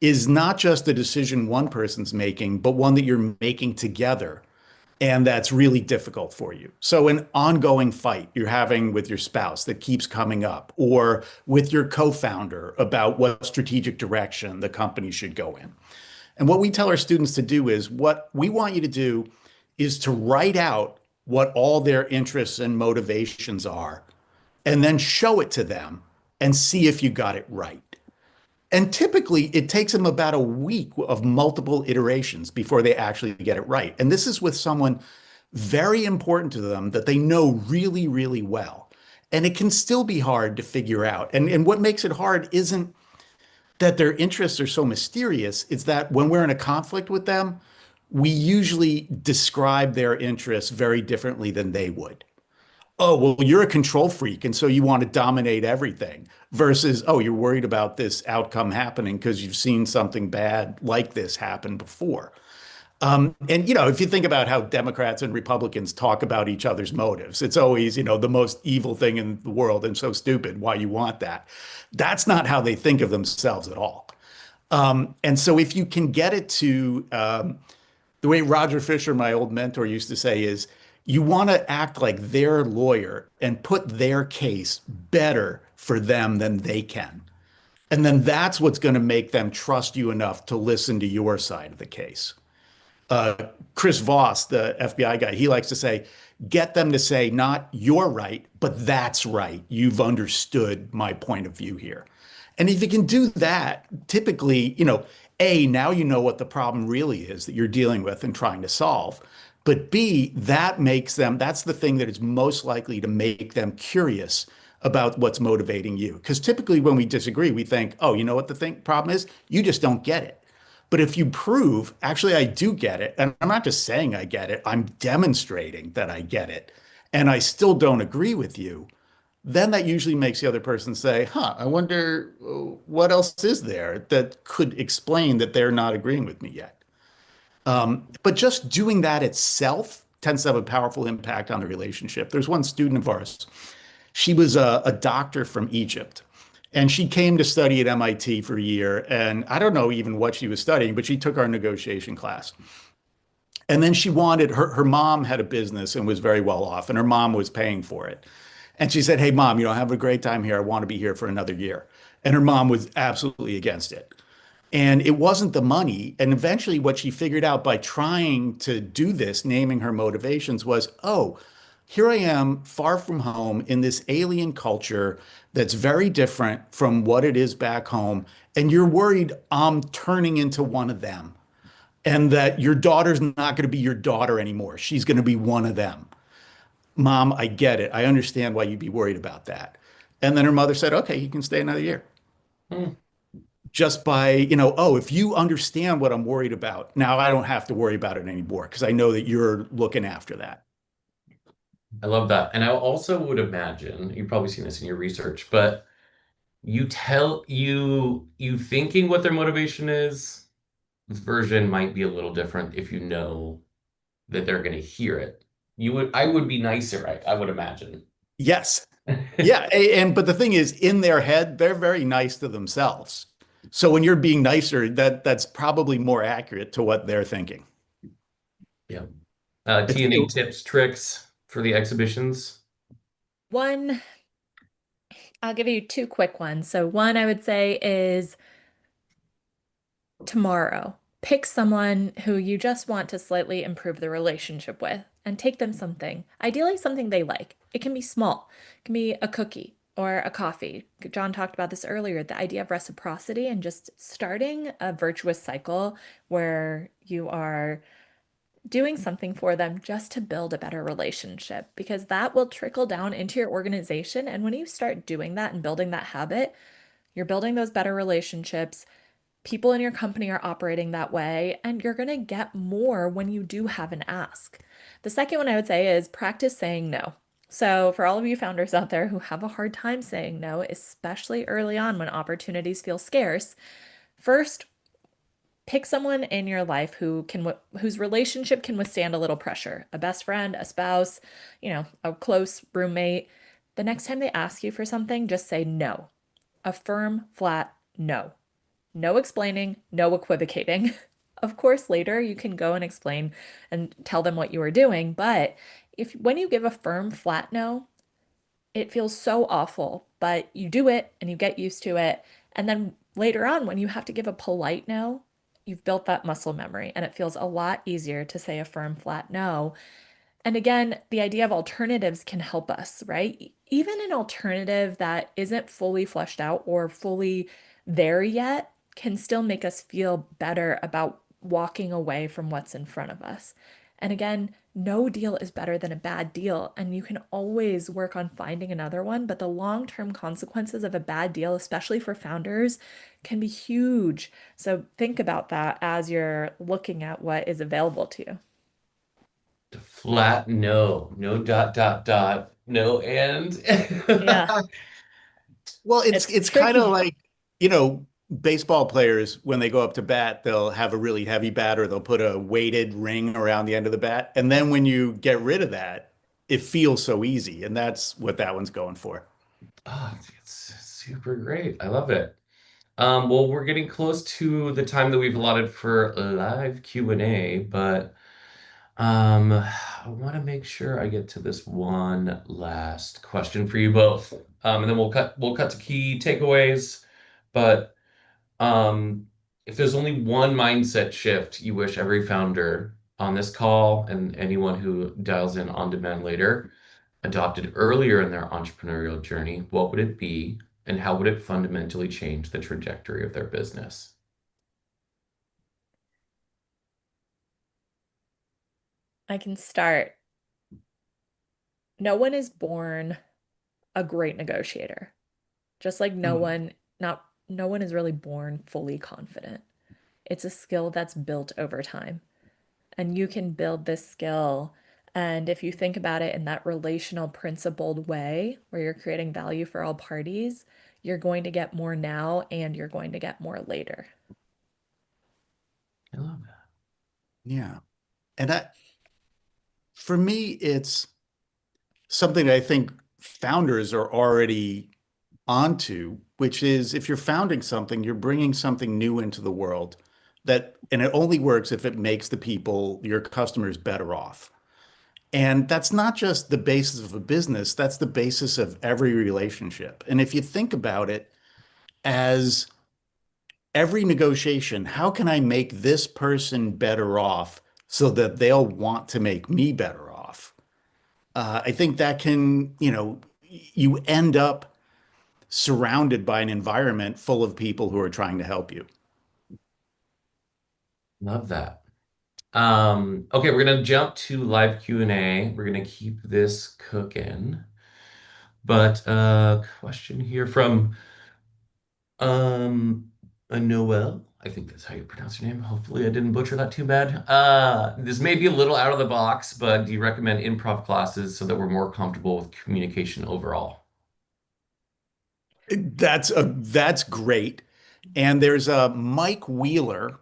is not just a decision one person's making, but one that you're making together. And that's really difficult for you. So, an ongoing fight you're having with your spouse that keeps coming up, or with your co founder about what strategic direction the company should go in. And what we tell our students to do is what we want you to do is to write out what all their interests and motivations are, and then show it to them and see if you got it right. And typically, it takes them about a week of multiple iterations before they actually get it right. And this is with someone very important to them that they know really, really well. And it can still be hard to figure out. And what makes it hard isn't that their interests are so mysterious, it's that when we're in a conflict with them, we usually describe their interests very differently than they would. Oh, well, you're a control freak, and so you want to dominate everything, versus, oh, you're worried about this outcome happening because you've seen something bad like this happen before. And if you think about how Democrats and Republicans talk about each other's motives, it's always, the most evil thing in the world and so stupid. Why you want that? That's not how they think of themselves at all. And so if you can get it to the way Roger Fisher, my old mentor, used to say is you want to act like their lawyer and put their case better for them than they can. And then that's what's going to make them trust you enough to listen to your side of the case. uh, Chris Voss, the FBI guy, he likes to say, get them to say, not you're right, but that's right. You've understood my point of view here. And if you can do that, typically, A, now you know what the problem really is that you're dealing with and trying to solve. But B, that makes them, that's the thing that is most likely to make them curious about what's motivating you. Because typically when we disagree, we think, oh, you know what the problem is? You just don't get it. But if you prove, actually, I do get it, and I'm not just saying I get it, I'm demonstrating that I get it, and I still don't agree with you, then that usually makes the other person say, huh, I wonder what else is there that could explain that they're not agreeing with me yet. But just doing that itself tends to have a powerful impact on the relationship. There's one student of ours. She was a doctor from Egypt. And she came to study at MIT for a year. And I don't know even what she was studying, but she took our negotiation class. And then she wanted her mom had a business and was very well off, and her mom was paying for it. And she said, hey, mom, I have a great time here. I want to be here for another year. And her mom was absolutely against it. And it wasn't the money. And eventually, what she figured out by trying to do this, naming her motivations, was, oh, here I am far from home in this alien culture that's very different from what it is back home. And you're worried I'm turning into one of them and that your daughter's not going to be your daughter anymore. She's going to be one of them. Mom, I get it. I understand why you'd be worried about that. And then her mother said, okay, you can stay another year. Hmm. Just by, oh, if you understand what I'm worried about, now I don't have to worry about it anymore because I know that you're looking after that. I love that. And I also would imagine, you've probably seen this in your research, but you thinking what their motivation is, this version might be a little different if you know that they're going to hear it. I would be nicer, I would imagine. Yes. Yeah. And but the thing is, in their head, they're very nice to themselves. So when you're being nicer, that's probably more accurate to what they're thinking. Yeah. It's, T&A tips, tricks for the exhibitions. One, I'll give you two quick ones. So one I would say is tomorrow. Pick someone who you just want to slightly improve the relationship with and take them something, ideally something they like. It can be small. It can be a cookie. or a coffee. John talked about this earlier, the idea of reciprocity and just starting a virtuous cycle where you are doing something for them just to build a better relationship, because that will trickle down into your organization. And when you start doing that and building that habit, you're building those better relationships. People in your company are operating that way, and you're going to get more when you do have an ask. The second one I would say is practice saying no. So, for all of you founders out there who have a hard time saying no, especially early on when opportunities feel scarce, first pick someone in your life whose relationship can withstand a little pressure. A best friend, a spouse, a close roommate. The next time they ask you for something, just say no. A firm, flat no. No explaining, no equivocating. Of course, later you can go and explain and tell them what you are doing, but if when you give a firm, flat no, it feels so awful, but you do it and you get used to it. And then later on, when you have to give a polite no, you've built that muscle memory and it feels a lot easier to say a firm, flat no. And again, the idea of alternatives can help us, right? Even an alternative that isn't fully fleshed out or fully there yet can still make us feel better about walking away from what's in front of us. And again, no deal is better than a bad deal, and you can always work on finding another one. But the long term consequences of a bad deal, especially for founders, can be huge. So think about that as you're looking at what is available to you. Flat no, no dot dot dot, no and. Yeah, Well, it's it's it's kind of tricky. like, baseball players when they go up to bat, they'll have a really heavy bat or they'll put a weighted ring around the end of the bat. And then when you get rid of that, it feels so easy. And that's what that one's going for. Oh, it's super great. I love it. Well, we're getting close to the time that we've allotted for live Q&A, but I want to make sure I get to this one last question for you both. And then we'll cut to key takeaways. But if there's only one mindset shift you wish every founder on this call and anyone who dials in on demand later adopted earlier in their entrepreneurial journey, what would it be, and how would it fundamentally change the trajectory of their business? I can start. No one is born a great negotiator. Just like Mm. no one is really born fully confident. It's a skill that's built over time. And you can build this skill. And if you think about it in that relational principled way, where you're creating value for all parties, you're going to get more now and you're going to get more later. I love that. Yeah. And for me, it's something that I think founders are already onto, which is if you're founding something, you're bringing something new into the world and it only works if it makes the people, your customers, better off. And that's not just the basis of a business, that's the basis of every relationship. And if you think about it as every negotiation, how can I make this person better off so that they'll want to make me better off? I think that you end up surrounded by an environment full of people who are trying to help you. Love that. Okay, we're gonna jump to live Q&A. We're gonna keep this cooking. But question here from a Noel. I think that's how you pronounce your name. Hopefully I didn't butcher that too bad. This may be a little out of the box, but do you recommend improv classes so that we're more comfortable with communication overall? That's great. And there's a Mike Wheeler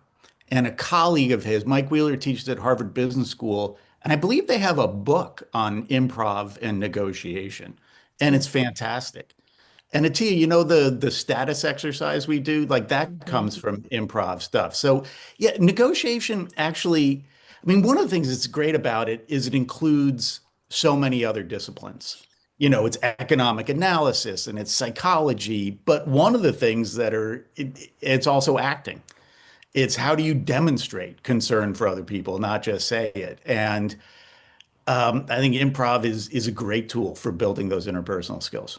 and a colleague of his. Mike Wheeler teaches at Harvard Business School, and I believe they have a book on improv and negotiation, and it's fantastic. And Atia, the status exercise we do, like that Mhm. comes from improv stuff. So yeah, negotiation actually, I mean, one of the things that's great about it is it includes so many other disciplines. It's economic analysis and it's psychology, but one of the things it's also acting. It's how do you demonstrate concern for other people, not just say it. And I think improv is a great tool for building those interpersonal skills.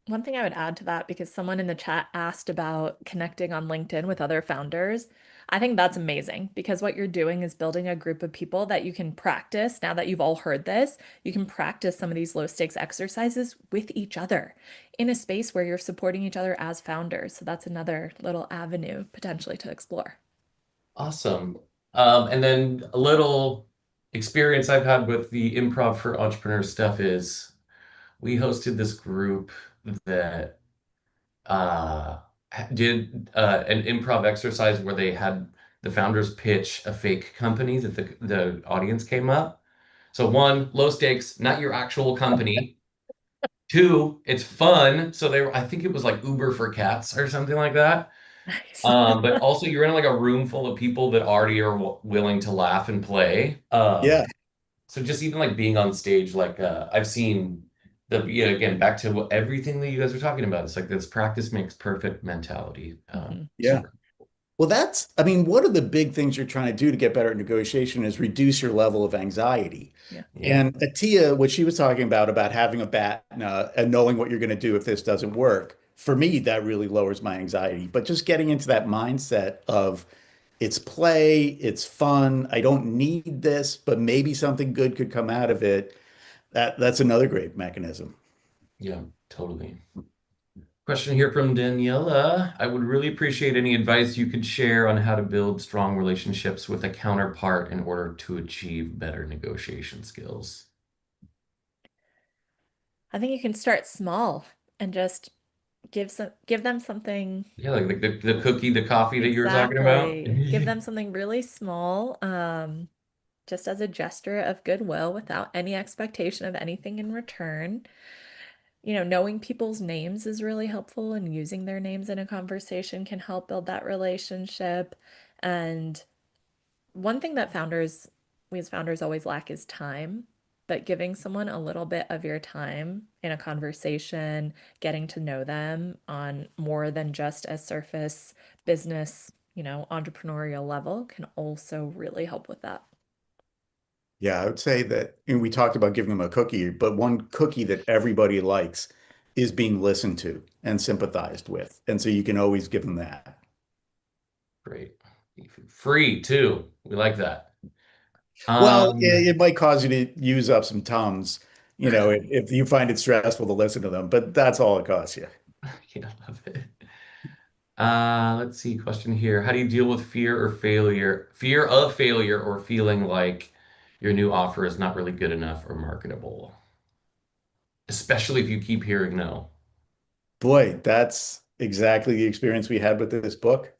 One thing I would add to that, because someone in the chat asked about connecting on LinkedIn with other founders, I think that's amazing because what you're doing is building a group of people that you can practice. Now that you've all heard this, you can practice some of these low stakes exercises with each other in a space where you're supporting each other as founders. So that's another little avenue potentially to explore. Awesome. And then a little experience I've had with the improv for entrepreneur stuff is we hosted this group that uh, did an improv exercise where they had the founders pitch a fake company that the audience came up. So one, low stakes, not your actual company. Two, it's fun. So I think it was like Uber for cats or something like that. Nice. But also you're in like a room full of people that already are willing to laugh and play. Yeah. So just even like being on stage, like I've seen yeah, again, back to everything that you guys are talking about. It's like this practice makes perfect mentality. Mhm. Yeah. Well, I mean, one of the big things you're trying to do to get better at negotiation is reduce your level of anxiety. Yeah. Yeah. And Attia, what she was talking about having a bat and knowing what you're going to do if this doesn't work, for me, that really lowers my anxiety. But just getting into that mindset of it's play, it's fun, I don't need this, but maybe something good could come out of it. That's another great mechanism. Yeah, totally. Question here from Daniela. I would really appreciate any advice you could share on how to build strong relationships with a counterpart in order to achieve better negotiation skills. I think you can start small and just give them something. Yeah, like the cookie, the coffee that you were talking about. Exactly. Give them something really small, just as a gesture of goodwill without any expectation of anything in return. Knowing people's names is really helpful, and using their names in a conversation can help build that relationship. And one thing that we as founders always lack is time, but giving someone a little bit of your time in a conversation, getting to know them on more than just a surface business, entrepreneurial level can also really help with that. Yeah, I would say that, we talked about giving them a cookie, but one cookie that everybody likes is being listened to and sympathized with. And so you can always give them that. Great. Free too. We like that. Well, Um, it might cause you to use up some Tums, if you find it stressful to listen to them, but that's all it costs you. yeah, I love it. Let's see, question here. How do you deal with fear or failure? Fear of failure or feeling like your new offer is not really good enough or marketable, especially if you keep hearing no. Boy, that's exactly the experience we had with this book.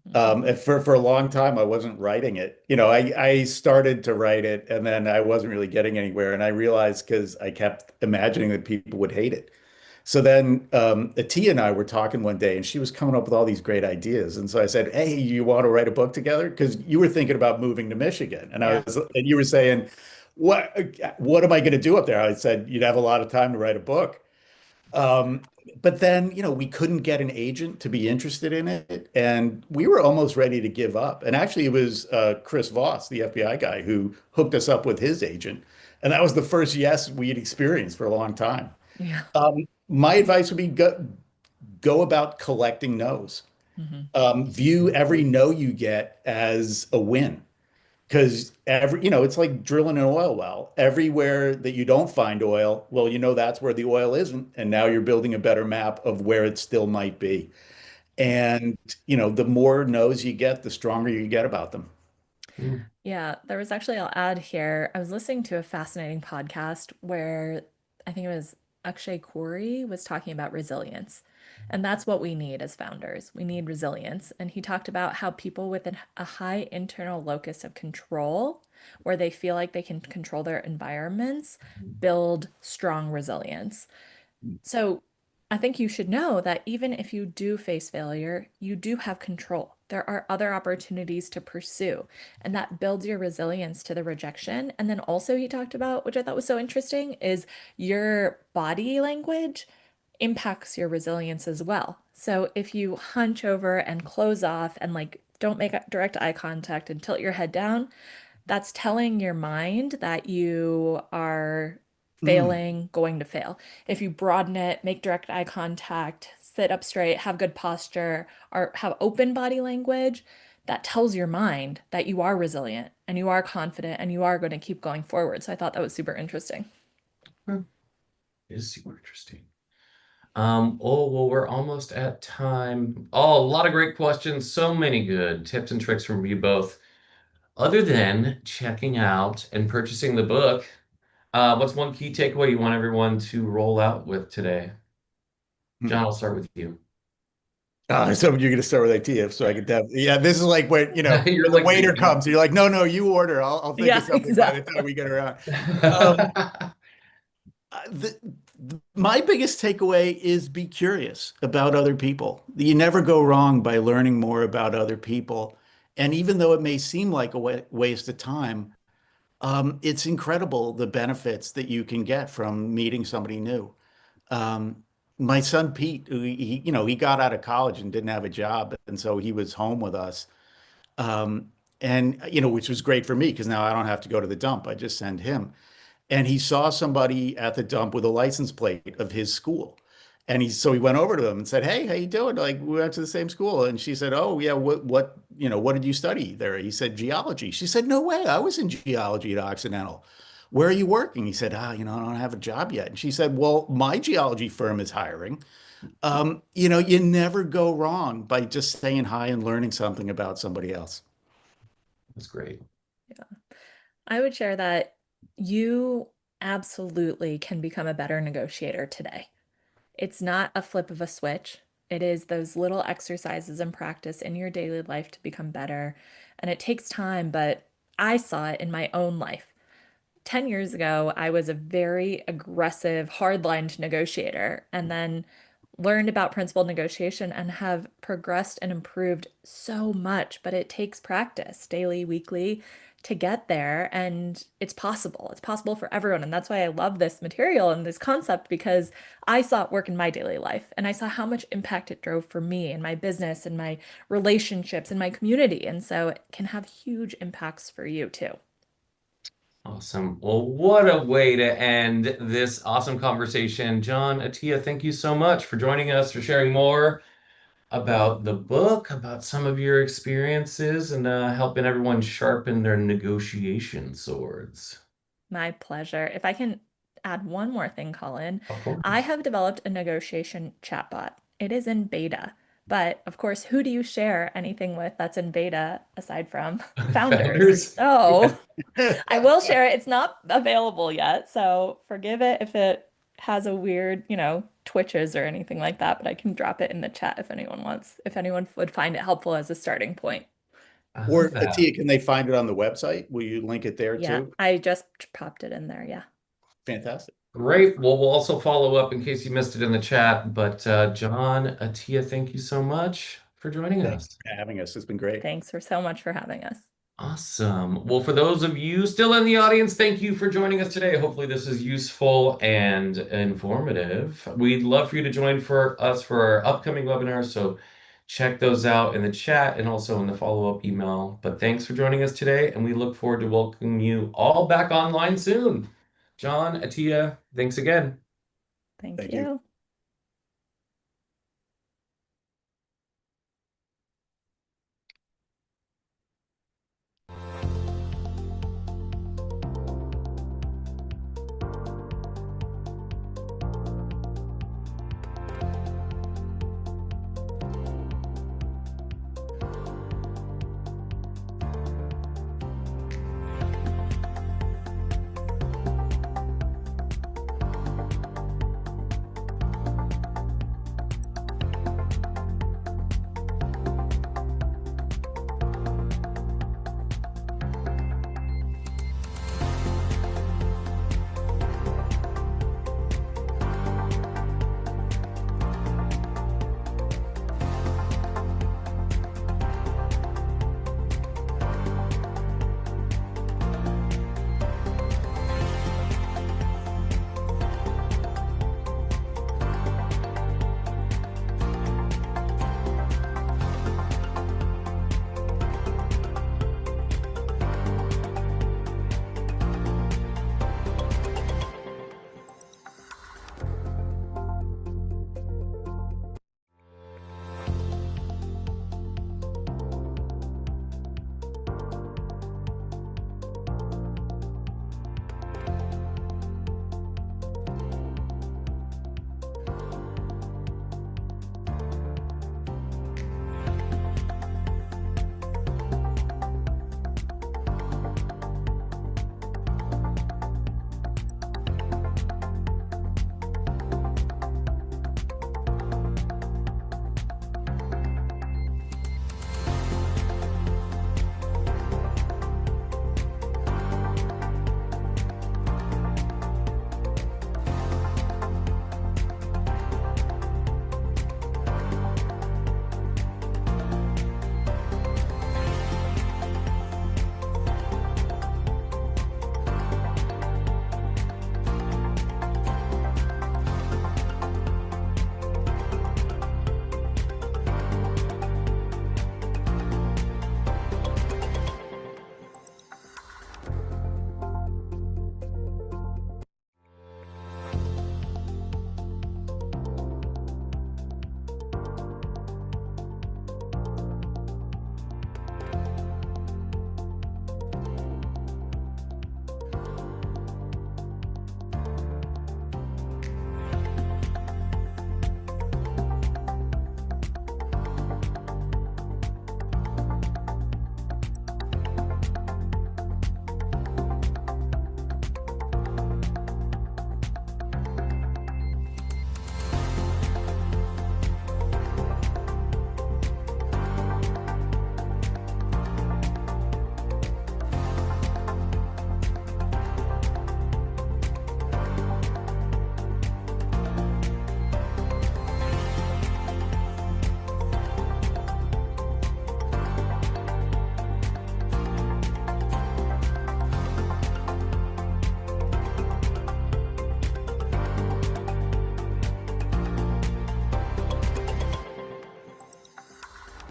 Mhm. And for a long time, I wasn't writing it. I started to write it and then I wasn't really getting anywhere. And I realized because I kept imagining that people would hate it. So then Atia and I were talking one day and she was coming up with all these great ideas. And so I said, "Hey, you want to write a book together?" Because you were thinking about moving to Michigan. Yeah. And you were saying, what what am I going to do up there? I said, "You'd have a lot of time to write a book." Um, but then, we couldn't get an agent to be interested in it, and we were almost ready to give up. And actually, it was Chris Voss, the FBI guy, who hooked us up with his agent, and that was the first yes we had experienced for a long time. Yeah. My advice would be go about collecting no's. Hmm. View every no you get as a win. Because it's like drilling an oil well. Everywhere that you don't find oil, well, that's where the oil isn't. And now you're building a better map of where it still might be. And, the more no's you get, the stronger you get about them. Mm, Yeah, there was actually, I'll add here, I was listening to a fascinating podcast where I think it was Akshay Corey was talking about resilience. And that's what we need as founders. We need resilience. And he talked about how people with a high internal locus of control, where they feel like they can control their environments, build strong resilience. So I think you should know that even if you do face failure, you do have control. There are other opportunities to pursue, and that builds your resilience to the rejection. And then also, he talked about, which I thought was so interesting, is your body language impacts your resilience as well. So if you hunch over and close off and like don't make direct eye contact and tilt your head down, that's telling your mind that you are Mm. failing, going to fail. If you broaden it, make direct eye contact, sit up straight, have good posture, or have open body language, that tells your mind that you are resilient and you are confident and you are going to keep going forward. So I thought that was super interesting. Hmm, it is super interesting. Well, we're almost at time. Oh, a lot of great questions. So many good tips and tricks from you both. Other than checking out and purchasing the book, what's one key takeaway you want everyone to roll out with today? John, I'll start with you. So you're going to start with ITF, so I can definitely. Yeah, this is like when You're when the like waiter the comes, you're like, no, no, you order. I'll think of Yeah, something by the time exactly. we get around. Um, my biggest takeaway is be curious about other people. You never go wrong by learning more about other people. And even though it may seem like a waste of time, it's incredible the benefits that you can get from meeting somebody new. Um, my son Pete, he got out of college and didn't have a job, and so he was home with us. Um, and which was great for me because now I don't have to go to the dump. I just send him. And he saw somebody at the dump with a license plate of his school. And he went over to them and said, "Hey, how you doing? Like we went to the same school." And she said, "Oh, yeah, what did you study there?" He said, "Geology." She said, "No way. I was in geology at Occidental. Where are you working?" He said, I don't have a job yet." And she said, "Well, my geology firm is hiring." You never go wrong by just saying hi and learning something about somebody else. That's great. Yeah. I would share that you absolutely can become a better negotiator today. It's not a flip of a switch. It is those little exercises and practice in your daily life to become better. And it takes time, but I saw it in my own life. 10 years ago, I was a very aggressive, hard-lined negotiator, and then learned about principled negotiation and have progressed and improved so much. But it takes practice daily, weekly to get there. And it's possible. It's possible for everyone. And that's why I love this material and this concept because I saw it work in my daily life and I saw how much impact it drove for me and my business and my relationships and my community. And so it can have huge impacts for you too. Awesome. Well, what a way to end this awesome conversation. John, Attia, thank you so much for joining us, for sharing more about the book, about some of your experiences, and helping everyone sharpen their negotiation swords. My pleasure. If I can add one more thing, Colin, Of I course. have developed a negotiation chatbot. It is in beta, but of course, who do you share anything with that's in beta aside from founders? Founders? Yeah. So I will share it. It's not available yet, so forgive it if it has a weird, twitches or anything like that, but I can drop it in the chat if anyone wants, if anyone would find it helpful as a starting point. I Or love that. Atia, can they find it on the website? Will you link it there Yeah, too? I just popped it in there. Yeah. Fantastic. Great. Well, we'll also follow up in case you missed it in the chat. But John, Atia, thank you so much for joining Thank us. you for having us. It's been great. Thanks for so much for having us. Awesome. Well, for those of you still in the audience, thank you for joining us today. Hopefully, this is useful and informative. We'd love for you to join for us for our upcoming webinars. So check those out in the chat and also in the follow-up email. But thanks for joining us today, and we look forward to welcoming you all back online soon. John, Atia, thanks again. Thank Thank you. you.